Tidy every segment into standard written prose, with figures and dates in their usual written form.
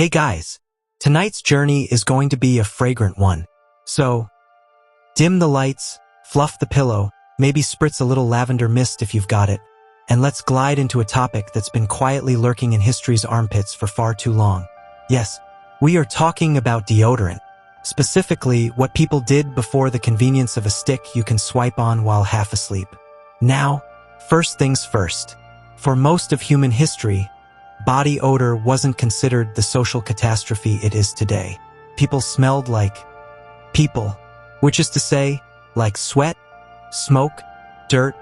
Hey guys, tonight's journey is going to be a fragrant one. So, dim the lights, fluff the pillow, maybe spritz a little lavender mist if you've got it, and let's glide into a topic that's been quietly lurking in history's armpits for far too long. Yes, we are talking about deodorant. Specifically, what people did before the convenience of a stick you can swipe on while half asleep. Now, first things first. For most of human history, body odor wasn't considered the social catastrophe it is today. People smelled like people, which is to say, like sweat, smoke, dirt,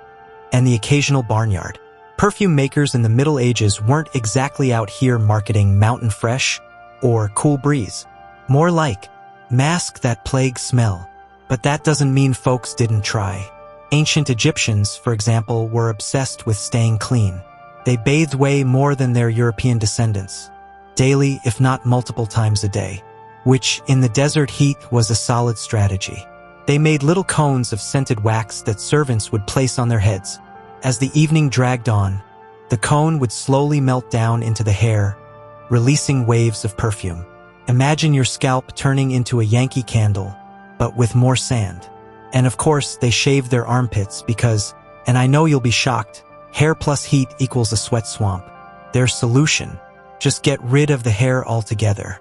and the occasional barnyard. Perfume makers in the Middle Ages weren't exactly out here marketing Mountain Fresh or Cool Breeze. More like, mask that plague smell. But that doesn't mean folks didn't try. Ancient Egyptians, for example, were obsessed with staying clean. They bathed way more than their European descendants, daily if not multiple times a day, which in the desert heat was a solid strategy. They made little cones of scented wax that servants would place on their heads. As the evening dragged on, the cone would slowly melt down into the hair, releasing waves of perfume. Imagine your scalp turning into a Yankee candle, but with more sand. And of course, they shaved their armpits because, and I know you'll be shocked, hair plus heat equals a sweat swamp. Their solution: just get rid of the hair altogether.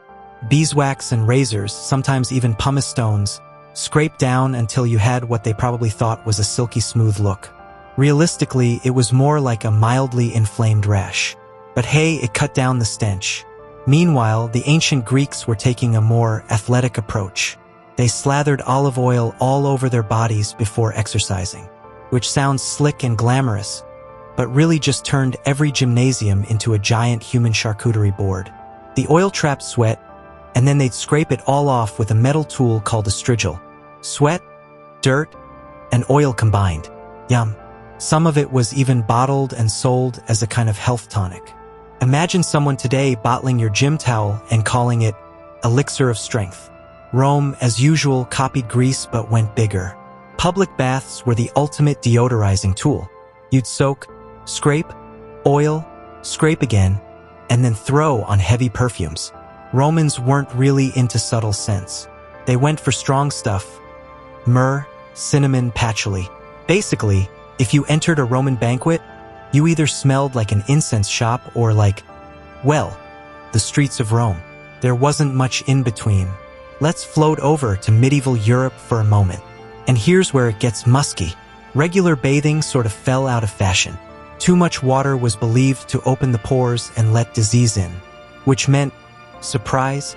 Beeswax and razors, sometimes even pumice stones, scrape down until you had what they probably thought was a silky smooth look. Realistically, it was more like a mildly inflamed rash. But hey, it cut down the stench. Meanwhile, the ancient Greeks were taking a more athletic approach. They slathered olive oil all over their bodies before exercising, which sounds slick and glamorous, but really just turned every gymnasium into a giant human charcuterie board. The oil trapped sweat, and then they'd scrape it all off with a metal tool called a strigil. Sweat, dirt, and oil combined. Yum. Some of it was even bottled and sold as a kind of health tonic. Imagine someone today bottling your gym towel and calling it elixir of strength. Rome, as usual, copied Greece but went bigger. Public baths were the ultimate deodorizing tool. You'd soak, scrape, oil, scrape again, and then throw on heavy perfumes. Romans weren't really into subtle scents. They went for strong stuff: myrrh, cinnamon, patchouli. Basically, if you entered a Roman banquet, you either smelled like an incense shop or like, well, the streets of Rome. There wasn't much in between. Let's float over to medieval Europe for a moment. And here's where it gets musky. Regular bathing sort of fell out of fashion. Too much water was believed to open the pores and let disease in, which meant, surprise,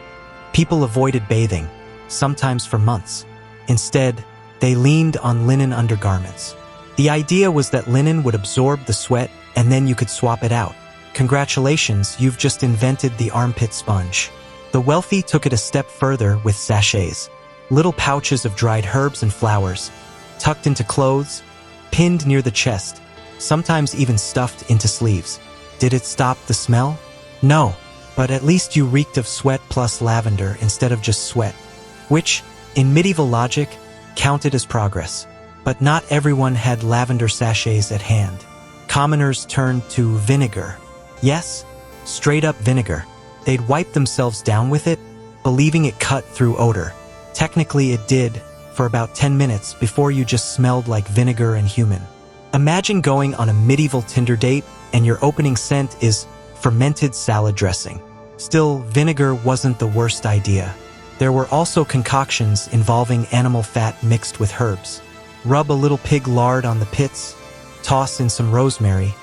people avoided bathing, sometimes for months. Instead, they leaned on linen undergarments. The idea was that linen would absorb the sweat and then you could swap it out. Congratulations, you've just invented the armpit sponge. The wealthy took it a step further with sachets, little pouches of dried herbs and flowers, tucked into clothes, pinned near the chest, sometimes even stuffed into sleeves. Did it stop the smell? No, but at least you reeked of sweat plus lavender instead of just sweat, which, in medieval logic, counted as progress. But not everyone had lavender sachets at hand. Commoners turned to vinegar. Yes, straight up vinegar. They'd wipe themselves down with it, believing it cut through odor. Technically it did, for about 10 minutes before you just smelled like vinegar and human. Imagine going on a medieval Tinder date and your opening scent is fermented salad dressing. Still, vinegar wasn't the worst idea. There were also concoctions involving animal fat mixed with herbs. Rub a little pig lard on the pits, toss in some rosemary,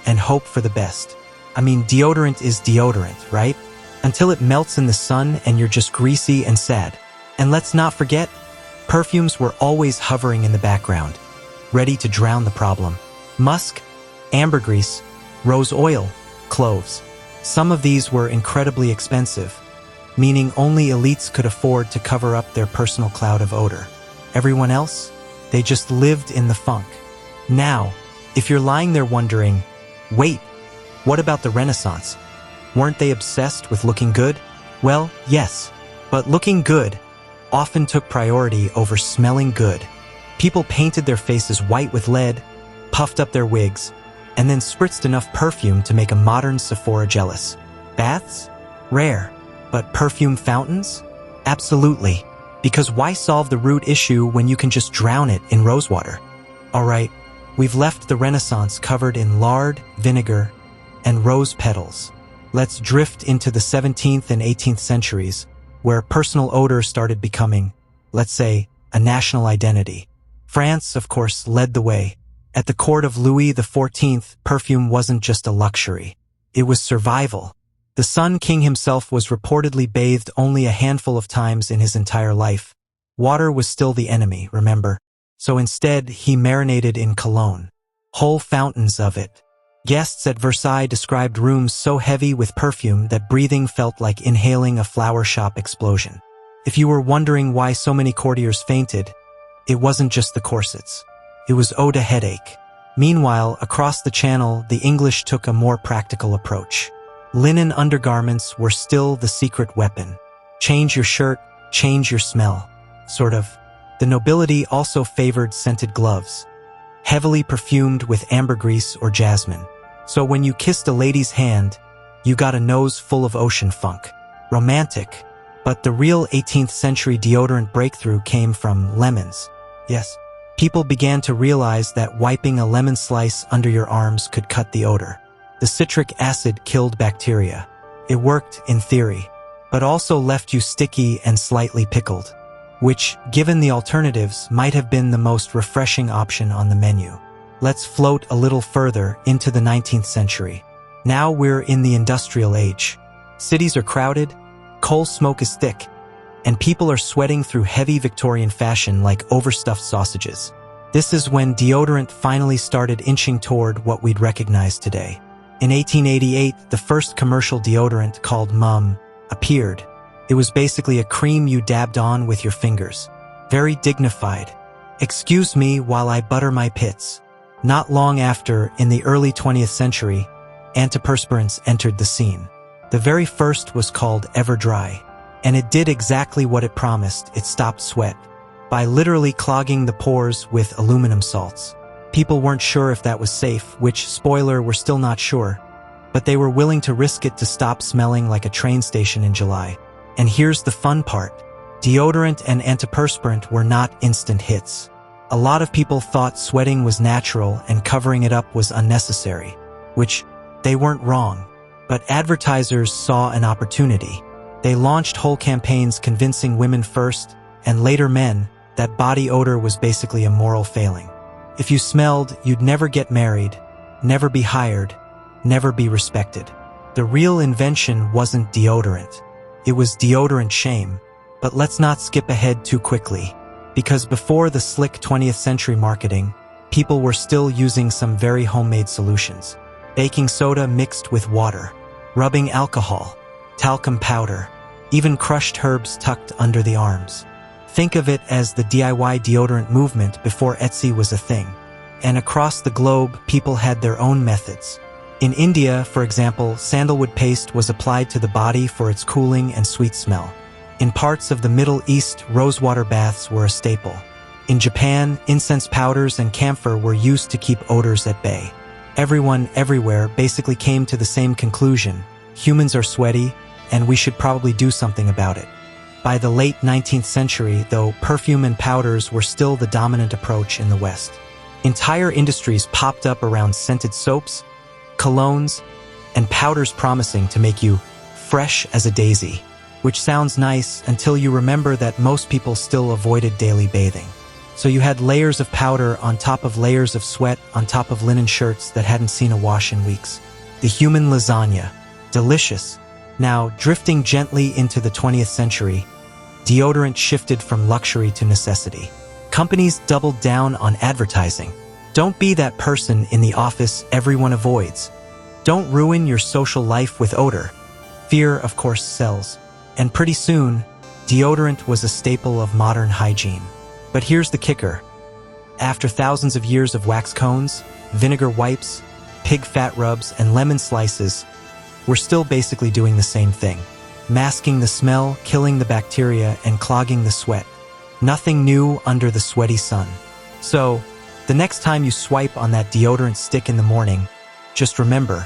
and hope for the best. I mean, deodorant is deodorant, right? Until it melts in the sun and you're just greasy and sad. And let's not forget, perfumes were always hovering in the background, ready to drown the problem. Musk, ambergris, rose oil, cloves. Some of these were incredibly expensive, meaning only elites could afford to cover up their personal cloud of odor. Everyone else? They just lived in the funk. Now, if you're lying there wondering, wait, what about the Renaissance? Weren't they obsessed with looking good? Well, yes, but looking good often took priority over smelling good. People painted their faces white with lead, puffed up their wigs, and then spritzed enough perfume to make a modern Sephora jealous. Baths? Rare. But perfume fountains? Absolutely. Because why solve the root issue when you can just drown it in rosewater? Alright, we've left the Renaissance covered in lard, vinegar, and rose petals. Let's drift into the 17th and 18th centuries, where personal odor started becoming, let's say, a national identity. France, of course, led the way. At the court of Louis XIV, perfume wasn't just a luxury. It was survival. The Sun King himself was reportedly bathed only a handful of times in his entire life. Water was still the enemy, remember? So instead, he marinated in cologne. Whole fountains of it. Guests at Versailles described rooms so heavy with perfume that breathing felt like inhaling a flower shop explosion. If you were wondering why so many courtiers fainted, it wasn't just the corsets. It was owed a headache. Meanwhile, across the channel, the English took a more practical approach. Linen undergarments were still the secret weapon. Change your shirt, change your smell. Sort of. The nobility also favored scented gloves, heavily perfumed with ambergris or jasmine. So when you kissed a lady's hand, you got a nose full of ocean funk. Romantic. But the real 18th century deodorant breakthrough came from lemons. Yes, people began to realize that wiping a lemon slice under your arms could cut the odor. The citric acid killed bacteria. It worked in theory, but also left you sticky and slightly pickled, which, given the alternatives, might have been the most refreshing option on the menu. Let's float a little further into the 19th century. Now we're in the industrial age. Cities are crowded, coal smoke is thick, and people are sweating through heavy Victorian fashion like overstuffed sausages. This is when deodorant finally started inching toward what we'd recognize today. In 1888, the first commercial deodorant, called Mum, appeared. It was basically a cream you dabbed on with your fingers. Very dignified. Excuse me while I butter my pits. Not long after, in the early 20th century, antiperspirants entered the scene. The very first was called Everdry, and it did exactly what it promised. It stopped sweat by literally clogging the pores with aluminum salts. People weren't sure if that was safe, which, spoiler, we're still not sure, but they were willing to risk it to stop smelling like a train station in July. And here's the fun part. Deodorant and antiperspirant were not instant hits. A lot of people thought sweating was natural and covering it up was unnecessary, which they weren't wrong. But advertisers saw an opportunity. They launched whole campaigns convincing women first, and later men, that body odor was basically a moral failing. If you smelled, you'd never get married, never be hired, never be respected. The real invention wasn't deodorant. It was deodorant shame. But let's not skip ahead too quickly, because before the slick 20th century marketing, people were still using some very homemade solutions. Baking soda mixed with water, rubbing alcohol, talcum powder, even crushed herbs tucked under the arms. Think of it as the DIY deodorant movement before Etsy was a thing. And across the globe, people had their own methods. In India, for example, sandalwood paste was applied to the body for its cooling and sweet smell. In parts of the Middle East, rosewater baths were a staple. In Japan, incense powders and camphor were used to keep odors at bay. Everyone, everywhere, basically came to the same conclusion. Humans are sweaty, and we should probably do something about it. By the late 19th century, though, perfume and powders were still the dominant approach in the West. Entire industries popped up around scented soaps, colognes, and powders promising to make you fresh as a daisy, which sounds nice until you remember that most people still avoided daily bathing. So you had layers of powder on top of layers of sweat on top of linen shirts that hadn't seen a wash in weeks. The human lasagna. Delicious. Now, drifting gently into the 20th century, deodorant shifted from luxury to necessity. Companies doubled down on advertising. Don't be that person in the office everyone avoids. Don't ruin your social life with odor. Fear, of course, sells. And pretty soon, deodorant was a staple of modern hygiene. But here's the kicker. After thousands of years of wax cones, vinegar wipes, pig fat rubs, and lemon slices, we're still basically doing the same thing. Masking the smell, killing the bacteria, and clogging the sweat. Nothing new under the sweaty sun. So, the next time you swipe on that deodorant stick in the morning, just remember,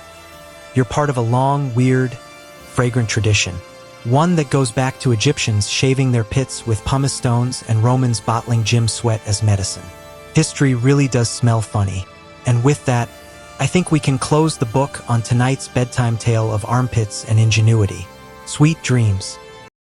you're part of a long, weird, fragrant tradition. One that goes back to Egyptians shaving their pits with pumice stones and Romans bottling gym sweat as medicine. History really does smell funny. And with that, I think we can close the book on tonight's bedtime tale of armpits and ingenuity. Sweet dreams.